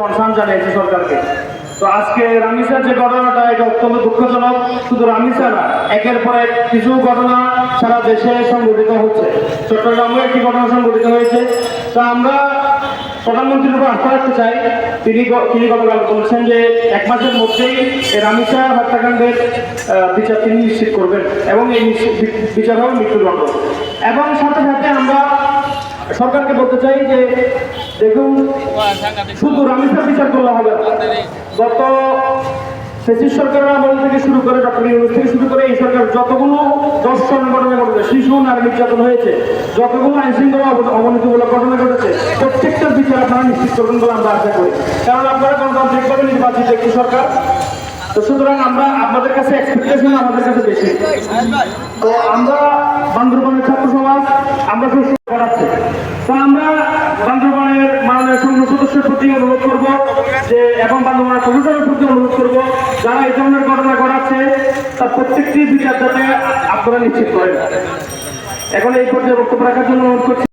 Concern জানিয়েছে সরকারকে। তো আজকে রামিসার যে ঘটনাটা, এটা অত্যন্ত দুঃখজনক। শুধু রামিসা না, একের পর এক কিছু ঘটনা সারা দেশে সংঘটিত হচ্ছে। চট্টগ্রামে একটি ঘটনা সংঘটিত হয়েছে। তা আমরা প্রধানমন্ত্রীর উপর আস্থা রাখতে চাই। তিনি গতকাল বলছেন যে 1 মাসের মধ্যেই এই রামিসা হত্যাকাণ্ডের বিচার তিনি নিশ্চিত করবেন এবং এই বিচার হবে মৃত্যুদণ্ড। এবং সাথে সাথে আমরা সরকারকে বলতে চাই যে দেখুন, শুধু রামিসার বিচার করলে হবে না। গত ফ্যাসিস্ট সরকারের আমল থেকে শুরু করে, ডক্টর ইউনূস থেকে শুরু করে এই সরকার যতগুলো ধর্ষণ ঘটনা ঘটেছে, শিশু নারী নির্যাতন হয়েছে, যতগুলো আইন শৃঙ্খলা অবনতিমূলক ঘটনা ঘটেছে, প্রত্যেকটার বিচার আপনারা নিশ্চিত করবেন বলে আমরা আশা করি। কারণ আপনারা গণতান্ত্রিকভাবে নির্বাচিত একটি সরকার। তো সুতরাং আমরা আপনাদের কাছে এক্সপেকটেশন আমাদের কাছে বেশি। তো আমরা বান্দরবানের ছাত্র সমাজ আমরা করাচ্ছি। তো আমরা বান্দরবানের মাননীয় সংসদ সদস্যের প্রতি অনুরোধ করব যে, এবং বান্দরবানের প্রশাসনের প্রতি অনুরোধ করব, যারা এই ধরনের ঘটনা ঘটাচ্ছে তার প্রত্যেকটি বিচার যাতে আপনারা নিশ্চিত করেন। এখন এই পর্যায়ে বক্তব্য রাখার জন্য অনুরোধ করছি।